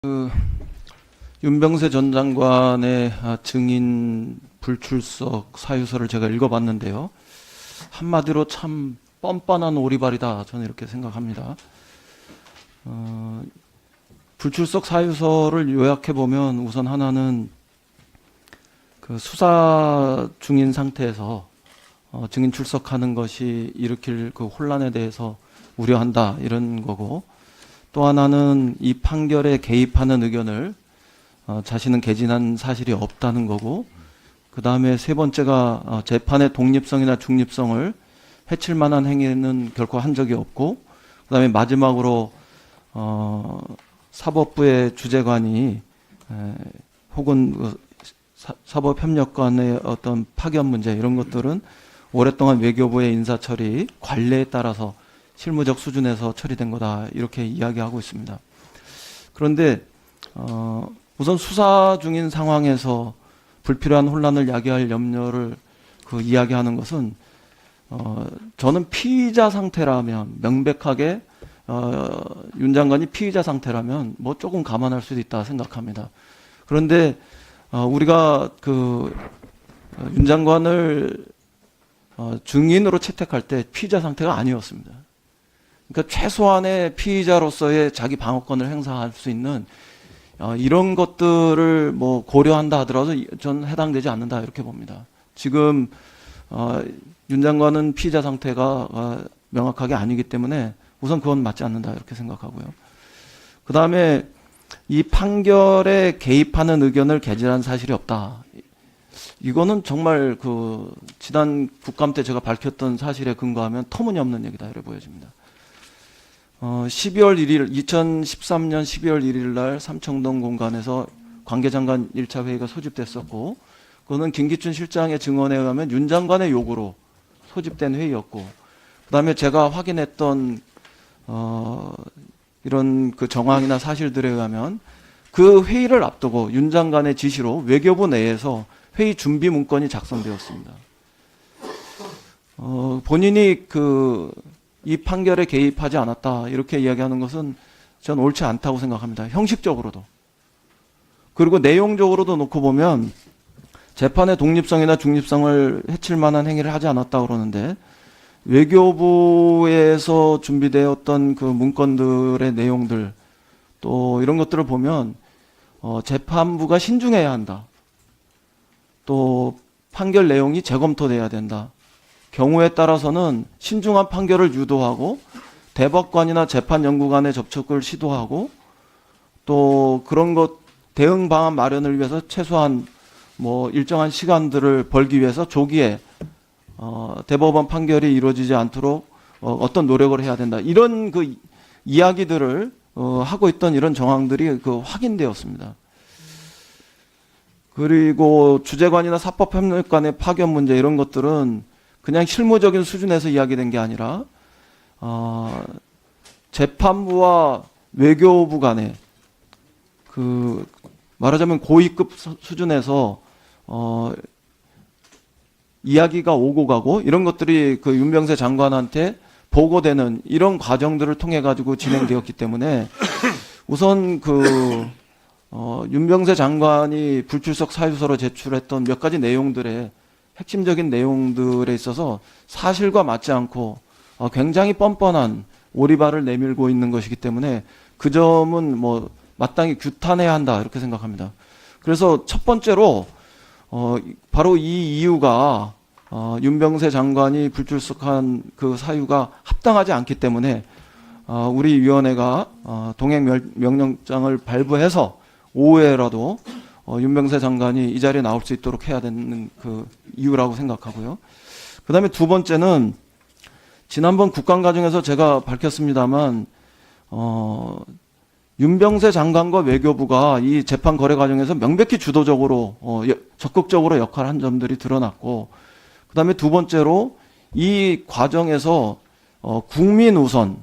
그 윤병세 전 장관의 증인 불출석 사유서를 제가 읽어봤는데요. 한마디로 참 뻔뻔한 오리발이다, 저는 이렇게 생각합니다. 불출석 사유서를 요약해보면 우선 하나는 그 수사 중인 상태에서 증인 출석하는 것이 일으킬 그 혼란에 대해서 우려한다, 이런 거고, 또 하나는 이 판결에 개입하는 의견을 자신은 개진한 사실이 없다는 거고, 그 다음에 세 번째가 재판의 독립성이나 중립성을 해칠 만한 행위는 결코 한 적이 없고, 그 다음에 마지막으로 사법부의 주재관이 혹은 그 사법협력관의 어떤 파견 문제, 이런 것들은 오랫동안 외교부의 인사처리 관례에 따라서 실무적 수준에서 처리된 거다, 이렇게 이야기하고 있습니다. 그런데 우선 수사 중인 상황에서 불필요한 혼란을 야기할 염려를 이야기하는 것은 저는 피의자 상태라면, 명백하게 윤 장관이 피의자 상태라면 뭐 조금 감안할 수도 있다 생각합니다. 그런데 우리가 윤 장관을 증인으로 채택할 때 피의자 상태가 아니었습니다. 그러니까 최소한의 피의자로서의 자기 방어권을 행사할 수 있는 이런 것들을 뭐 고려한다 하더라도 전 해당되지 않는다, 이렇게 봅니다. 지금 윤 장관은 피의자 상태가 명확하게 아니기 때문에 우선 그건 맞지 않는다, 이렇게 생각하고요. 그 다음에 이 판결에 개입하는 의견을 개진한 사실이 없다. 이거는 정말 지난 국감 때 제가 밝혔던 사실에 근거하면 터무니없는 얘기다, 이렇게 보여집니다. 2013년 12월 1일 날 삼청동 공간에서 관계장관 1차 회의가 소집됐었고, 그거는 김기춘 실장의 증언에 의하면 윤 장관의 요구로 소집된 회의였고, 그 다음에 제가 확인했던 이런 정황이나 사실들에 의하면 그 회의를 앞두고 윤 장관의 지시로 외교부 내에서 회의 준비 문건이 작성되었습니다. 본인이 이 판결에 개입하지 않았다, 이렇게 이야기하는 것은 전 옳지 않다고 생각합니다. 형식적으로도. 그리고 내용적으로도 놓고 보면 재판의 독립성이나 중립성을 해칠 만한 행위를 하지 않았다 그러는데, 외교부에서 준비되었던 그 문건들의 내용들, 또 이런 것들을 보면 재판부가 신중해야 한다, 또 판결 내용이 재검토돼야 된다, 경우에 따라서는 신중한 판결을 유도하고 대법관이나 재판연구관의 접촉을 시도하고, 또 그런 것 대응 방안 마련을 위해서 최소한 뭐 일정한 시간들을 벌기 위해서 조기에 대법원 판결이 이루어지지 않도록 어떤 노력을 해야 된다, 이런 이야기들을 하고 있던 이런 정황들이 확인되었습니다. 그리고 주재관이나 사법협력관의 파견 문제, 이런 것들은 그냥 실무적인 수준에서 이야기된 게 아니라 재판부와 외교부 간에 말하자면 고위급 수준에서 이야기가 오고 가고, 이런 것들이 윤병세 장관한테 보고되는 이런 과정들을 통해 가지고 진행되었기 때문에 우선 윤병세 장관이 불출석 사유서로 제출했던 몇 가지 내용들의 핵심적인 내용들에 있어서 사실과 맞지 않고 굉장히 뻔뻔한 오리발을 내밀고 있는 것이기 때문에 그 점은 뭐 마땅히 규탄해야 한다, 이렇게 생각합니다. 그래서 첫 번째로 바로 이 이유가 윤병세 장관이 불출석한 그 사유가 합당하지 않기 때문에 우리 위원회가 동행 명령장을 발부해서 오후에라도 윤병세 장관이 이 자리에 나올 수 있도록 해야 되는 이유라고 생각하고요. 그 다음에 두 번째는 지난번 국감 과정에서 제가 밝혔습니다만 윤병세 장관과 외교부가 이 재판 거래 과정에서 명백히 주도적으로 적극적으로 역할을 한 점들이 드러났고, 그 다음에 두 번째로 이 과정에서 국민 우선,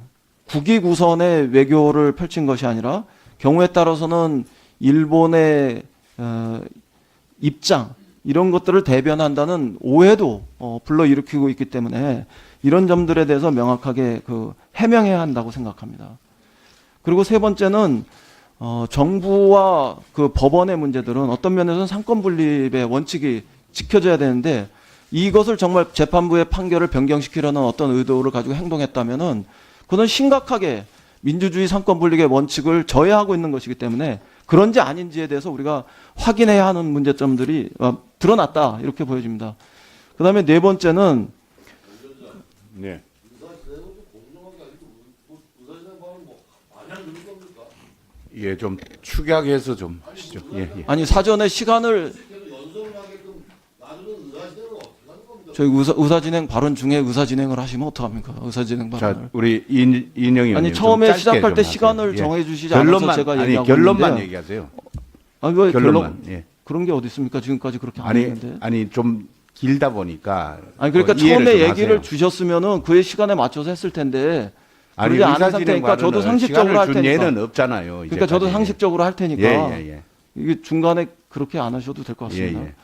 국익 우선의 외교를 펼친 것이 아니라 경우에 따라서는 일본의 입장, 이런 것들을 대변한다는 오해도 불러일으키고 있기 때문에 이런 점들에 대해서 명확하게 해명해야 한다고 생각합니다. 그리고 세 번째는 정부와 그 법원의 문제들은 어떤 면에서는 상권 분립의 원칙이 지켜져야 되는데 이것을 정말 재판부의 판결을 변경시키려는 어떤 의도를 가지고 행동했다면은 그건 심각하게 민주주의 상권 분립의 원칙을 저해하고 있는 것이기 때문에 그런지 아닌지에 대해서 우리가 확인해야 하는 문제점들이 드러났다 이렇게 보여집니다. 그다음에 네 번째는 네. 예, 좀 축약해서 좀 하시죠. 예, 예. 아니 사전에 시간을 저희 의사진행 발언 중에 의사진행을 하시면 어떡합니까? 의사진행 발언을. 자, 우리 이인영 의원님 아니 처음에 짧게 시작할 좀 때 하세요. 시간을 예. 정해주시지 않아서 제가 아니 얘기하고 결론만 있는데요. 얘기하세요. 아니 왜 결론만. 결론 예. 그런 게 어디 있습니까? 지금까지 그렇게 안 아니 했는데. 아니 좀 길다 보니까. 아니 그러니까 이해를 처음에 좀 얘기를 하세요. 주셨으면은 그의 시간에 맞춰서 했을 텐데 아니 그러지 않은 의사진행 상태니까 저도 발언을 상식적으로 할 시간을 준 테니까. 예는 없잖아요. 그러니까 저도 이제까지. 상식적으로 할 테니까 예. 이게 중간에 그렇게 안 하셔도 될 것 같습니다. 예.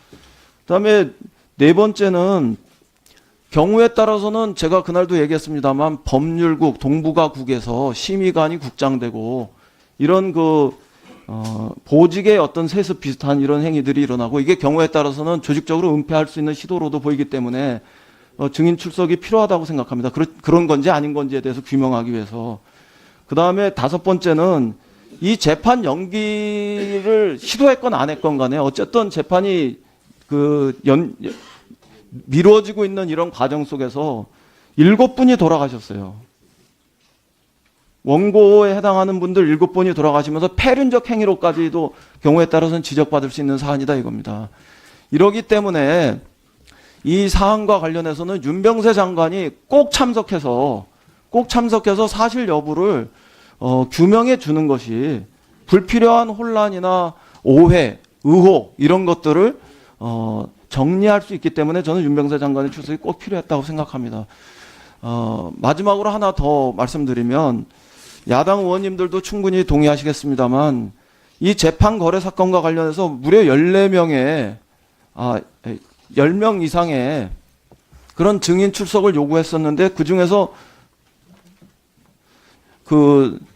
그다음에 네 번째는 경우에 따라서는 제가 그날도 얘기했습니다만 법률국 동부가국에서 심의관이 국장되고 이런 보직의 어떤 세습 비슷한 이런 행위들이 일어나고 이게 경우에 따라서는 조직적으로 은폐할 수 있는 시도로도 보이기 때문에 증인 출석이 필요하다고 생각합니다. 그런 건지 아닌 건지에 대해서 규명하기 위해서. 그 다음에 다섯 번째는 이 재판 연기를 시도했건 안 했건 간에 어쨌든 재판이 미뤄지고 있는 이런 과정 속에서 7분이 돌아가셨어요. 원고에 해당하는 분들 7분이 돌아가시면서 폐륜적 행위로까지도 경우에 따라서는 지적받을 수 있는 사안이다 이겁니다. 이러기 때문에 이 사안과 관련해서는 윤병세 장관이 꼭 참석해서 사실 여부를 규명해 주는 것이 불필요한 혼란이나 오해, 의혹 이런 것들을 정리할 수 있기 때문에 저는 윤병세 장관의 출석이 꼭 필요했다고 생각합니다. 마지막으로 하나 더 말씀드리면 야당 의원님들도 충분히 동의하시겠습니다만 이 재판 거래 사건과 관련해서 무려 10명 이상의 그런 증인 출석을 요구했었는데 그중에서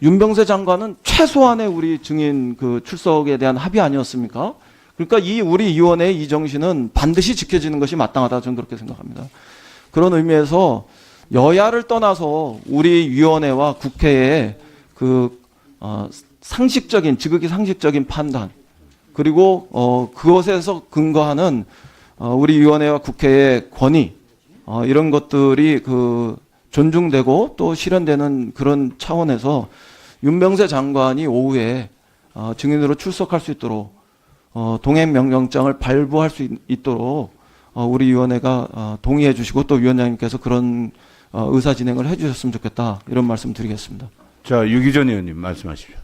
윤병세 장관은 최소한의 우리 증인 출석에 대한 합의 아니었습니까? 그러니까 우리 위원회의 이 정신은 반드시 지켜지는 것이 마땅하다 저는 그렇게 생각합니다. 그런 의미에서 여야를 떠나서 우리 위원회와 국회의 지극히 상식적인 판단 그리고 그것에서 근거하는 우리 위원회와 국회의 권위 이런 것들이 존중되고 또 실현되는 그런 차원에서 윤병세 장관이 오후에 증인으로 출석할 수 있도록 동행명령장을 발부할 수 있도록 우리 위원회가 동의해 주시고 또 위원장님께서 그런 의사 진행을 해 주셨으면 좋겠다 이런 말씀 드리겠습니다. 자, 유기전 의원님 말씀하십시오.